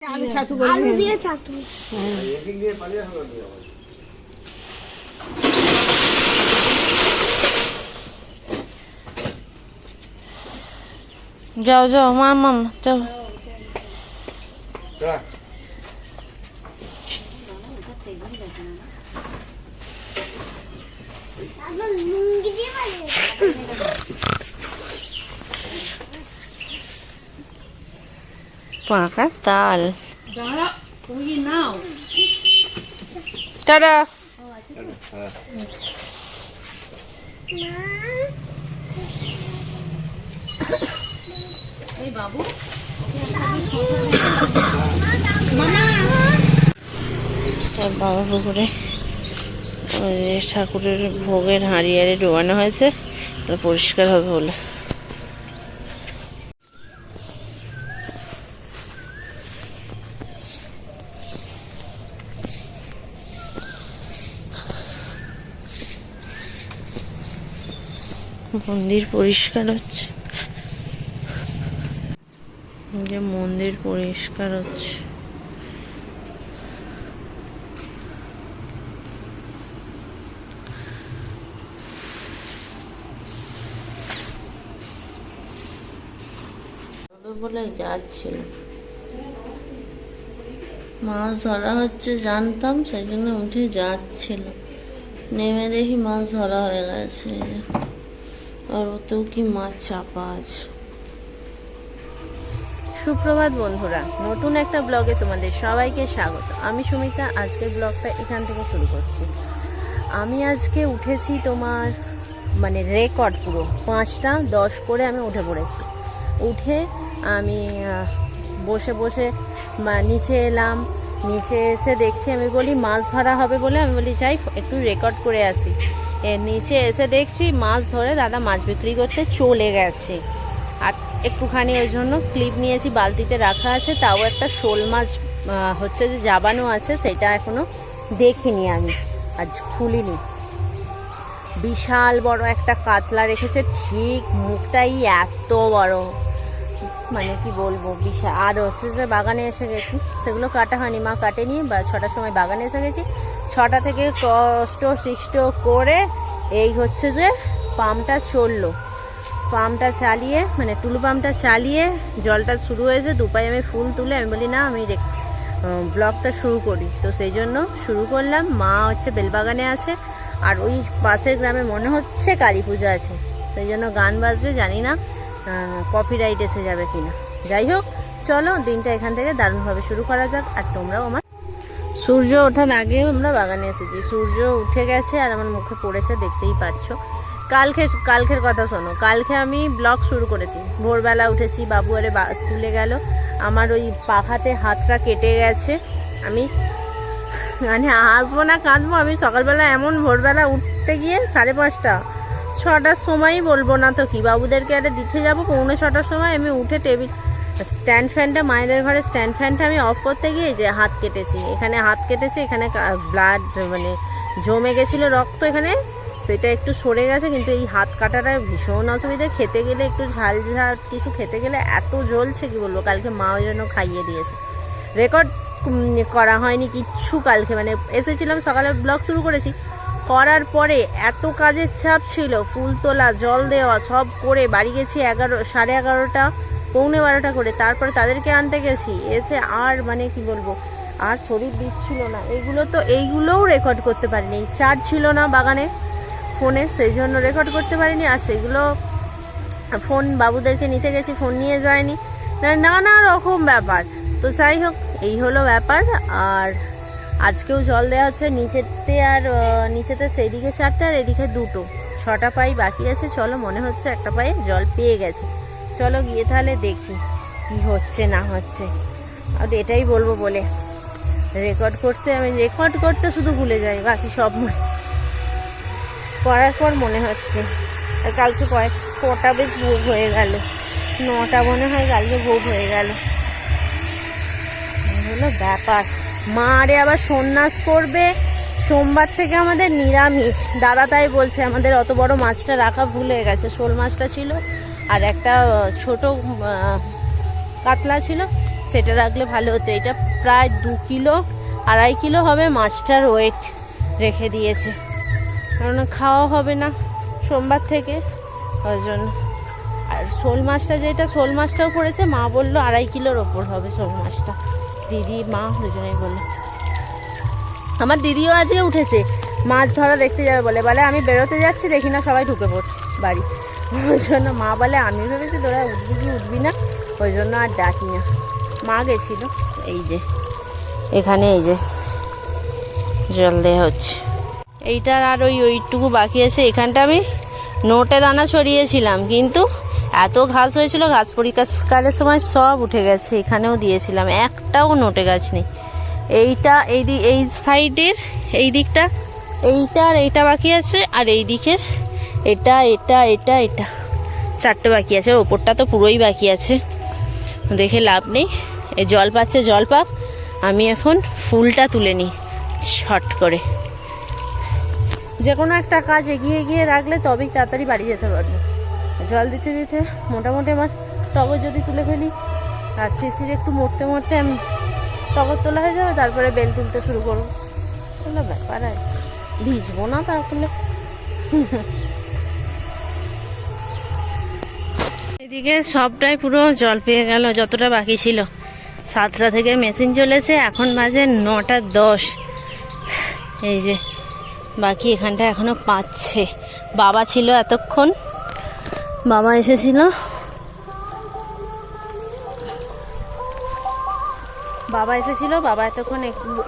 আলু দিয়ে ছাতু। যাও যাও মামা যাও। পাকা তাল টাটা। বাবা পুকুরে ঠাকুরের ভোগের হাঁড়ি হাঁড়ি ডোবানো হয়েছে, পরিষ্কার হবে বলে। মন্দির পরিষ্কার হচ্ছে, মন্দির পরিষ্কার হচ্ছে। বলে যাচ্ছিল মাছ ধরা হচ্ছে, জানতাম সেই জন্য উঠে যাচ্ছিল, নেমে দেখি মাছ ধরা হয়ে গেছে, আর ওতেও কি মাছ চাপা আছে। সুপ্রভাত বন্ধুরা, নতুন একটা ব্লগে তোমাদের সবাইকে স্বাগত। আমি সুমিতা, আজকের ব্লগটা এখান থেকে শুরু করছি। আমি আজকে উঠেছি তোমার মানে রেকর্ড পুরো 5:10 করে আমি উঠে পড়েছি। উঠে আমি বসে বসে নিচে এলাম। নিচে এসে দেখছি, আমি বলি মাছ ধরা হবে বলে আমি বলি যাই একটু রেকর্ড করে আসি। নিচে এসে দেখছি মাছ ধরে দাদা মাছ বিক্রি করতে চলে গেছে। আর একটুখানি ওই জন্য ক্লিপ নিয়েছি, বালতিতে রাখা আছে। তাও একটা শোল মাছ হচ্ছে যে জাবানো আছে, সেটা এখনো দেখিনি, আমি আজ খুলিনি। বিশাল বড় একটা কাতলা রেখেছে, ঠিক মুখটাই এত বড়, মানে কি বলবো বিশাল। আর হচ্ছে যে বাগানে এসে গেছি, সেগুলো কাটা হয়নি, মা কাটেনি। বা 6টার সময় বাগানে এসে গেছি, 6টা থেকে কষ্ট সৃষ্ট করে এই হচ্ছে যে পাম্পটা চললো। পাম্পটা চালিয়ে মানে টুলু পাম্পটা চালিয়ে জলটা শুরু হয়েছে। দুপায়ে আমি ফুল তুলে আমি বলি না আমি ব্লগটা শুরু করি, তো সেই জন্য শুরু করলাম। মা হচ্ছে বেলবাগানে আছে, আর ওই পাশের গ্রামে মনে হচ্ছে কালী পুজো আছে, সেই জন্য গান বাজছে, জানি না কপিরাইট এসে যাবে কিনা। যাই হোক, চলো দিনটা এখান থেকে দারুণভাবে শুরু করা যাক। আর তোমরাও আমার সূর্য ওঠার আগেও আমরা বাগানে এসেছি, সূর্য উঠে গেছে আর আমার মুখে পড়েছে, দেখতেই পাচ্ছ। কালকের কথা শোনো। কালকে আমি ব্লগ শুরু করেছি, ভোরবেলা উঠেছি, বাবু আরে স্কুলে গেল, আমার ওই পাখাতে হাতটা কেটে গেছে। আমি মানে হাসবো না কাঁদবো, আমি সকালবেলা এমন ভোরবেলা উঠতে গিয়ে 5:30 6টার সময়ই বলবো না তো কি, বাবুদেরকে একটা দিতে যাবো 6:45 সময় আমি উঠে টেবিল স্ট্যান্ড ফ্যানটা, মায়েদের ঘরে স্ট্যান্ড ফ্যানটা আমি অফ করতে গিয়ে যে হাত কেটেছি, এখানে হাত কেটেছি, এখানে ব্লাড মানে জমে গেছিলো রক্ত এখানে, সেটা একটু সরে গেছে। কিন্তু এই হাত কাটাটা ভীষণ অসুবিধা, খেতে গেলে একটু ঝাল ঝাল কিছু খেতে গেলে এত জ্বলছে কি বলবো। কালকে মা ওই জন্য খাইয়ে দিয়েছে, রেকর্ড করা হয়নি কিচ্ছু কালকে, মানে এসেছিলাম সকালে ব্লগ শুরু করেছি, করার পরে এত কাজের চাপ ছিল, ফুল তোলা, জল দেওয়া, সব করে বাড়ি গেছি 11:30 11:45 করে। তারপরে তাদেরকে আনতে গেছি, এসে আর মানে কি বলবো আর শরীর দিচ্ছিল না। এইগুলোও রেকর্ড করতে পারিনি, চার্জ ছিল না বাগানে ফোনে, সেই জন্য রেকর্ড করতে পারিনি। আর সেগুলো ফোন বাবুদেরকে নিতে গেছি, ফোন নিয়ে যায়নি, নানা রকম ব্যাপার। তো যাই হোক, এই হলো ব্যাপার। আর আজকেও জল দেওয়া হচ্ছে নিচেতে, আর নিচেতে সেই দিকে 4টা আর এদিকে 2টো, 6টা পাই বাকি আছে। চলো, মনে হচ্ছে একটা পায়ে জল পেয়ে গেছে, চলো গিয়ে তাহলে দেখি কি হচ্ছে না হচ্ছে। আর এটাই বলবো বলে রেকর্ড করতে শুধু ভুলে যাই, বাকি সব করার পর মনে হচ্ছে। আর কালকে কটা বেশ ভোগ হয়ে গেল, 9টা মনে হয় কালকে ভোগ হয়ে গেল, হলো ব্যাপার। মা আরে আবার সন্ন্যাস করবে, সোমবার থেকে আমাদের নিরামিষ। দাদা তাই বলছে, আমাদের অত বড় মাছটা রাখা ভুল হয়ে গেছে, শোল মাছটা ছিল আর একটা ছোট কাতলা ছিল, সেটা রাখলে ভালো হতো। এটা প্রায় 2 কিলো 2.5 কিলো হবে মাছটার ওয়েট রেখে দিয়েছে, কারণ খাওয়া হবে না সোমবার থেকে, ওই জন্য। আর শোল মাছটা, যেটা শোল মাছটাও পড়েছে, মা বললো 2.5 কিলোর ওপর হবে শোল মাছটা। দিদি মা দুজনেই বললো। আমার দিদিও আজকে উঠেছে, মাছ ধরা দেখতে যাবে বলে। বলে আমি বেরোতে যাচ্ছি, দেখি না সবাই ঢুকে পড়ছে বাড়ি। ওই জন্য মা বলে, আমি ভেবেছি তোরা উঠবি কি উঠবি না, ওই জন্য আর ডাকি না। মা গেছিল। এই যে এখানে এই যে জল দেওয়া হচ্ছে, এইটার আর ওইটুকু বাকি আছে। এখানটা আমি নোটে দানা ছড়িয়েছিলাম, কিন্তু এত ঘাস হয়েছিল, ঘাস পরিষ্কারের সময় সব উঠে গেছে। এখানেও দিয়েছিলাম, একটাও নোটে গাছ নেই। এইটা এই সাইডের এই দিকটা, এইটা আর এইটা বাকি আছে, আর এই দিকের এটা এটা এটা এটা 4টে বাকি আছে। ওপরটা তো পুরোই বাকি আছে, দেখে লাভ নেই। এই জল পাচ্ছে, জল পাক, আমি এখন ফুলটা তুলে নিই শর্ট করে। যে কোনো একটা কাজ এগিয়ে গিয়ে রাখলে তবেই তাড়াতাড়ি বাড়ি যেতে পারবো। জল দিতে দিতে মোটামুটি আমার টগর যদি তুলে ফেলি, আর শিশির একটু মরতে মরতে আমি টগর তোলা হয়ে যাবে, তারপরে বেল তুলতে শুরু করবো। কোনো ব্যাপার আর ভিজবো না তারপরে। এদিকে সবটাই পুরো জল পেয়ে গেল, যতটা বাকি ছিল। 7টা থেকে মেশিন চলেছে, এখন বাজে 9:10। এই যে বাকি এখানটা এখনো পাচ্ছে। বাবা ছিল এতক্ষণ, বাবা এসেছিল, বাবা এতক্ষণ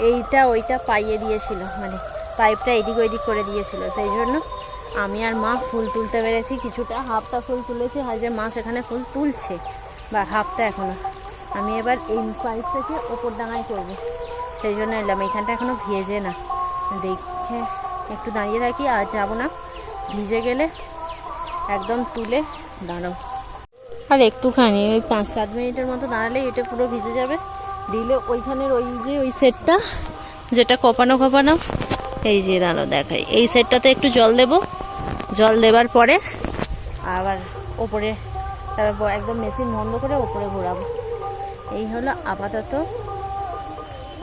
এইটা ওইটা পাইয়ে দিয়েছিল, মানে পাইপটা এদিক ওইদিক করে দিয়েছিল। সেই জন্য আমি আর মা ফুল তুলতে পেরেছি কিছুটা। হাফটা ফুল তুলেছি, আর যে মা সেখানে ফুল তুলছে, বা হাফটা এখনো। আমি এবার এই পাইপ থেকে ওপর ডাঙায় করবো, সেই জন্য এলাম। এইখানটা এখনো ভিজে না, দেখে একটু দাঁড়িয়ে থাকি, আর যাবো না। ভিজে গেলে একদম তুলে দাঁড়াও। আর একটুখানি ওই 5-7 মিনিটের মতো দাঁড়ালেই এটা পুরো ভিজে যাবে। দিলে ওইখানের ওই সেটটা, যেটা কপানো, এই যে দাঁড়াও দেখাই, এই সেটটাতে একটু জল দেব। জল দেবার পরে আবার ওপরে, তারপর একদম মেশিন বন্ধ করে ওপরে ঘোরাবো। এই হলো আপাতত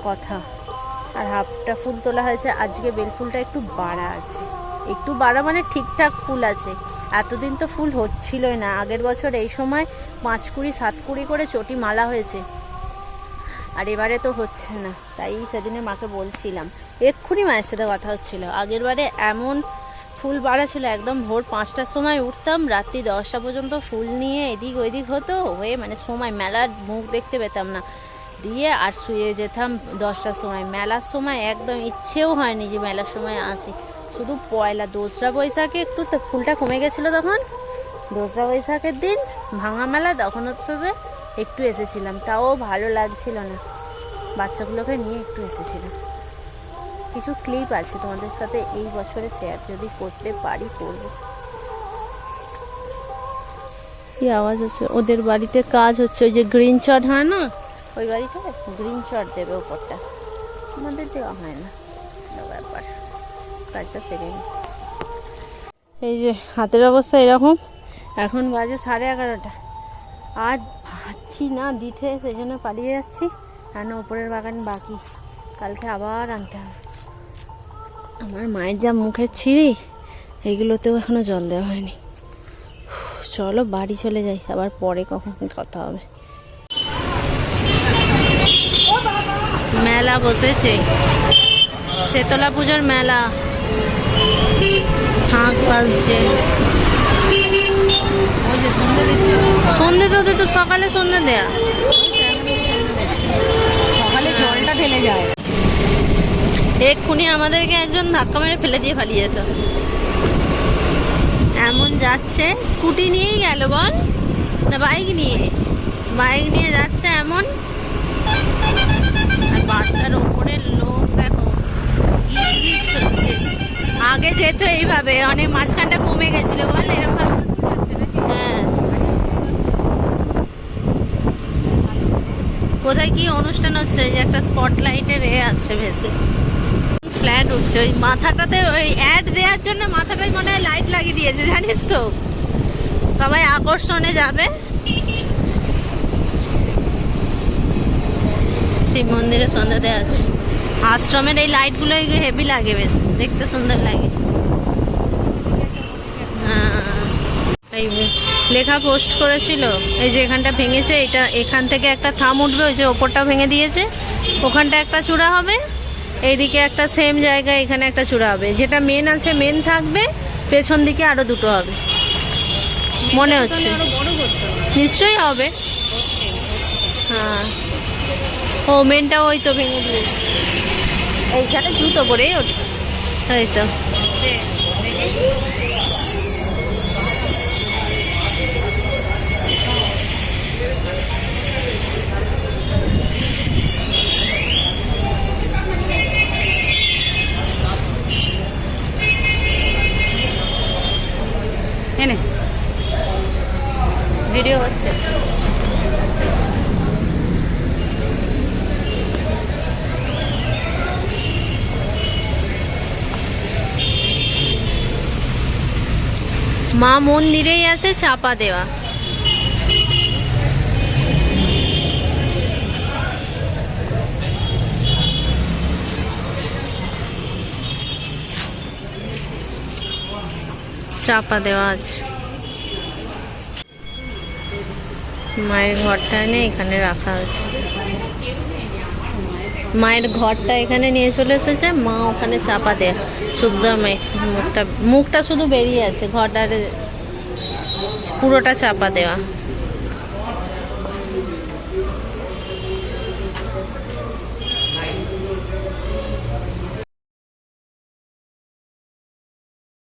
কথা। আর হাফটা ফুল তোলা হয়েছে। আজকে বেল ফুলটা একটু বাড়া আছে, একটু বাড়া মানে ঠিকঠাক ফুল আছে। এতদিন তো ফুল হচ্ছিলই না। আগের বছর এই সময় 5 কুড়ি 7 কুড়ি করে চটি মালা হয়েছে, আর এবারে তো হচ্ছে না। তাই সেদিনে মাকে বলছিলাম, এক্ষুনি মায়ের সাথে কথা হচ্ছিল। আগের বারে এমন ফুল বাড়া ছিল, একদম ভোর 5টার সময় উঠতাম, রাত্রি 10টা পর্যন্ত ফুল নিয়ে এদিক ওইদিক হতো হয়ে, মানে সময় মেলার মুখ দেখতে পেতাম না। দিয়ে আর শুয়ে যেতাম 10টার সময়। মেলার সময় একদম ইচ্ছেও হয়নি যে মেলার সময় আসি। শুধু পয়লা 2রা বৈশাখে একটু ফুলটা কমে গেছিলো, তখন 2রা বৈশাখের দিন ভাঙা মেলা, তখন হচ্ছে যে একটু এসেছিলাম, তাও ভালো লাগছিল না। বাচ্চাগুলোকে নিয়ে একটু এসেছিলাম। কিছু ক্লিপ আছে তোমাদের সাথে এই বছরে শেয়ার, যদি করতে পারি করব। কি আওয়াজ হচ্ছে? ওদের বাড়িতে কাজ হচ্ছে, ওই যে গ্রিন চট হয় না, ওই বাড়িতে গ্রিন চট দেবে ওপরটা, আমাদের দেওয়া হয় না। ব্যাপার, কাজটা সেরে নি। এই যে হাতের অবস্থা এরকম। এখন বাজে 11:30। আজ ভাবছি না দিতে, সেই জন্য পালিয়ে যাচ্ছি। কেন ওপরের বাগান বাকি, কালকে আবার আনতে হবে। আমার মায়ের যা মুখের ছিঁড়ি, এইগুলোতেও এখনো জল দেওয়া হয়নি। চলো বাড়ি চলে যাই, আবার পরে কখন কথা হবে। মেলা বসেছে, শেতলা পুজোর মেলা। শাঁখ বাজছে, সন্ধে তো ওদের তো সকালে সন্ধে দেয়া, সকালে জলটা ঢেলে যায়। এক্ষুনি আমাদেরকে একজন ধাক্কা মেরে ফেলে দিয়ে পালিয়ে যেত। এমন যাচ্ছে, স্কুটি নিয়েই গেল বল না বাইক নিয়ে যাচ্ছে এমন। আর বাসটার ওপরের লোক দেখো গিজ করছে। আগে যেত এইভাবে, অনেক মাঝখানটা কমে গেছিল বল, এরকম। হ্যাঁ, কোথায় কি অনুষ্ঠান হচ্ছে, যে একটা স্পটলাইটের আসছে ভেসে, ফ্ল্যাট উঠছে। ওই মাথাটাতে ওই অ্যাড দেওয়ার জন্য মাথাটাই মনে হয় লাইট লাগিয়ে দিয়েছে, জানিস তো, সবাই আকর্ষণে যাবে। শিব মন্দিরে সন্ধ্যা দেওয়া আছে। আশ্রমের এই লাইটগুলো হেভি লাগে, বেশ দেখতে সুন্দর লাগে। এই লেখা পোস্ট করেছিল, এই যে এখানটা ভেঙেছে, এটা এখান থেকে একটা থাম উঠবে, ওই যে ওপরটা ভেঙে দিয়েছে, ওখানটা একটা চূড়া হবে, এইদিকে একটা সেম জায়গায় এখানে একটা চূড়া হবে। যেটা মেন আছে মেন থাকবে, পেছন দিকে আরো দুটো হবে মনে হচ্ছে, নিশ্চয়ই হবে। হ্যাঁ, ও মেনটা ওই তো ভেঙে দিয়ে এইখানে জুতো পরেই ওঠে, তাই তো। এনে ভিডিও হচ্ছে। মা মন্দিরেই আছে চাপা দেওয়া। চাপা দেওয়া আছে। মায়ের ঘরটা এনে এখানে রাখা হয়েছে, মায়ের ঘরটা এখানে নিয়ে চলে এসেছে, মা ওখানে চাপা দেয়। শুদ্ধ মুখটা শুধু বেরিয়ে আছে, ঘরটার পুরোটা চাপা দেওয়া।